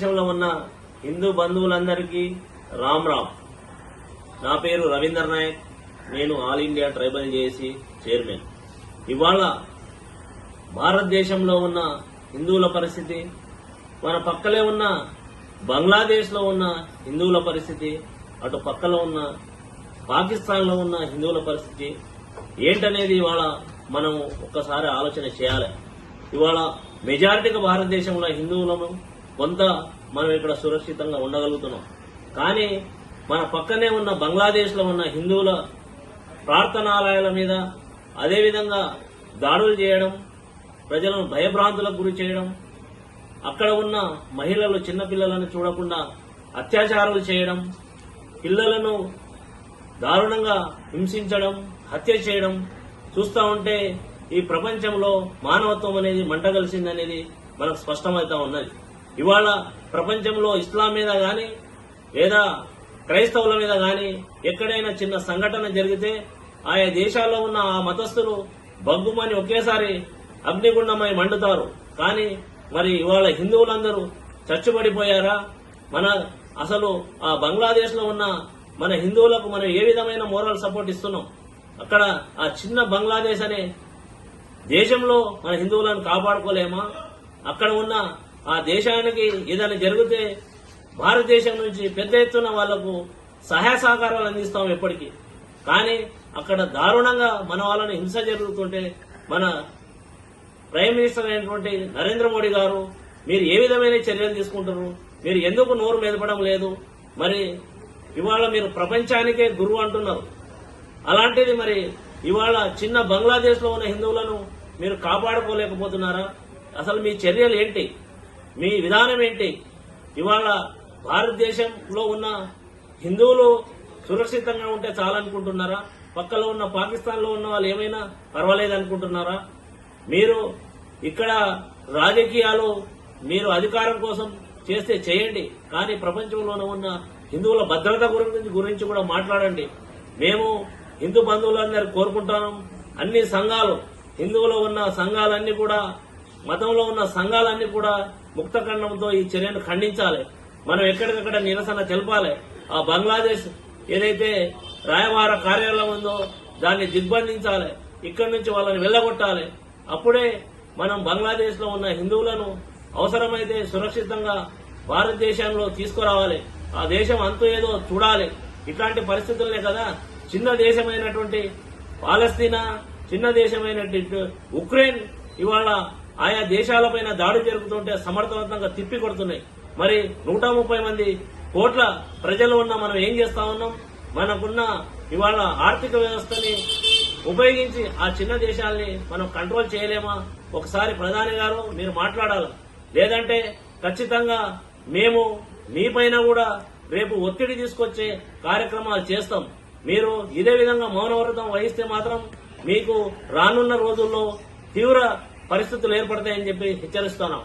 దేశంలో ఉన్న హిందూ బంధువులందరికీ రామ్ రామ్. నా పేరు రవీందర్ నాయక్. నేను all India tribal JAC chairman. ఇవాళ భారతదేశంలో ఉన్న హిందువుల పరిస్థితి, మన పక్కలే ఉన్న బంగ్లాదేశ్లో ఉన్న హిందువుల పరిస్థితి, అటు పక్కలో ఉన్న పాకిస్తాన్లో ఉన్న హిందువుల పరిస్థితి ఏంటనేది ఇవాళ మనం ఒక్కసారి ఆలోచన చేయాలి. ఇవాళ మెజారిటీగా భారతదేశంలో హిందువులను కొంత మనం ఇక్కడ సురక్షితంగా ఉండగలుగుతున్నాం. కానీ మన పక్కనే ఉన్న బంగ్లాదేశ్లో ఉన్న హిందువుల ప్రార్థనాలయాల మీద అదేవిధంగా దాడులు చేయడం, ప్రజలను భయభ్రాంతులకు గురి చేయడం, అక్కడ ఉన్న మహిళలు చిన్నపిల్లలను చూడకుండా అత్యాచారాలు చేయడం, పిల్లలను దారుణంగా హింసించడం, హత్య చేయడం చూస్తూ ఉంటే ఈ ప్రపంచంలో మానవత్వం అనేది మంటగలిసిందనేది మనకు స్పష్టమవుతా ఉన్నది. ఇవాళ ప్రపంచంలో ఇస్లాం మీద గాని లేదా క్రైస్తవుల మీద గాని ఎక్కడైనా చిన్న సంఘటన జరిగితే ఆయా దేశాల్లో ఉన్న ఆ మతస్థులు బగ్గుమని ఒకేసారి అగ్నిగుండమై మండుతారు. కానీ మరి ఇవాళ హిందువులందరూ చచ్చుబడిపోయారా? మన అసలు ఆ బంగ్లాదేశ్ లో ఉన్న మన హిందువులకు మనం ఏ విధమైన మోరల్ సపోర్ట్ ఇస్తున్నాం? అక్కడ ఆ చిన్న బంగ్లాదేశ్ అనే దేశంలో మన హిందువులను కాపాడుకోలేమా? అక్కడ ఉన్న ఆ దేశానికి ఏదైనా జరిగితే భారతదేశం నుంచి పెద్ద ఎత్తున వాళ్లకు సహాయ సహకారాలు అందిస్తాం ఎప్పటికీ. కానీ అక్కడ దారుణంగా మన వాళ్ళని హింస జరుగుతుంటే మన ప్రైమ్ మినిస్టర్ అయినటువంటి నరేంద్ర మోడీ గారు మీరు ఏ విధమైన చర్యలు తీసుకుంటారు? మీరు ఎందుకు నోరు మెదపడం లేదు? మరి ఇవాళ మీరు ప్రపంచానికే గురువు అంటున్నారు. అలాంటిది మరి ఇవాళ చిన్న బంగ్లాదేశ్ లో ఉన్న హిందువులను మీరు కాపాడుకోలేకపోతున్నారా? అసలు మీ చర్యలు ఏంటి? మీ విధానం ఏంటి? ఇవాళ భారతదేశంలో ఉన్న హిందువులు సురక్షితంగా ఉంటే చాలనుకుంటున్నారా? పక్కలో ఉన్న పాకిస్తాన్ లో ఉన్న వాళ్ళు ఏమైనా పర్వాలేదు అనుకుంటున్నారా? మీరు ఇక్కడ రాజకీయాలు మీరు అధికారం కోసం చేస్తే చేయండి, కానీ ప్రపంచంలోనే ఉన్న హిందువుల భద్రత గురించి కూడా మాట్లాడండి. మేము హిందూ బంధువులందరూ కోరుకుంటాం. అన్ని సంఘాలు, హిందువులో ఉన్న సంఘాలన్నీ కూడా, మతంలో ఉన్న సంఘాలన్నీ కూడా ముక్తఖండంతో ఈ చర్యను ఖండించాలి. మనం ఎక్కడికక్కడ నిరసన తెలపాలి. ఆ బంగ్లాదేశ్ ఏదైతే రాయబార కార్యాలయం ఉందో దాన్ని దిగ్బంధించాలి. ఇక్కడి నుంచి వాళ్ళని వెళ్లగొట్టాలి. అప్పుడే మనం బంగ్లాదేశ్ లో ఉన్న హిందువులను అవసరమైతే సురక్షితంగా భారతదేశంలో తీసుకురావాలి. ఆ దేశం అంతు ఏదో చూడాలి. ఇట్లాంటి పరిస్థితులనే కదా చిన్న దేశమైనటువంటి పాలస్తీనా, చిన్న దేశమైనటువంటి ఉక్రెయిన్ ఇవాళ ఆయా దేశాలపైన దాడి జరుగుతుంటే సమర్థవంతంగా తిప్పి కొడుతున్నాయి. మరి 130 మంది కోట్ల ప్రజలు ఉన్న మనం ఏం చేస్తా ఉన్నాం? మనకున్న ఇవాళ ఆర్థిక వ్యవస్థని ఉపయోగించి ఆ చిన్న దేశాల్ని మనం కంట్రోల్ చేయలేమా? ఒకసారి ప్రధాని గారు మీరు మాట్లాడాలి. లేదంటే ఖచ్చితంగా మేము మీపైన కూడా రేపు ఒత్తిడి తీసుకొచ్చే కార్యక్రమాలు చేస్తాం. మీరు ఇదే విధంగా మౌనవ్రతం వహిస్తే మాత్రం మీకు రానున్న రోజుల్లో తీవ్ర పరిస్థితులు ఏర్పడతాయని చెప్పి హెచ్చరిస్తున్నాం.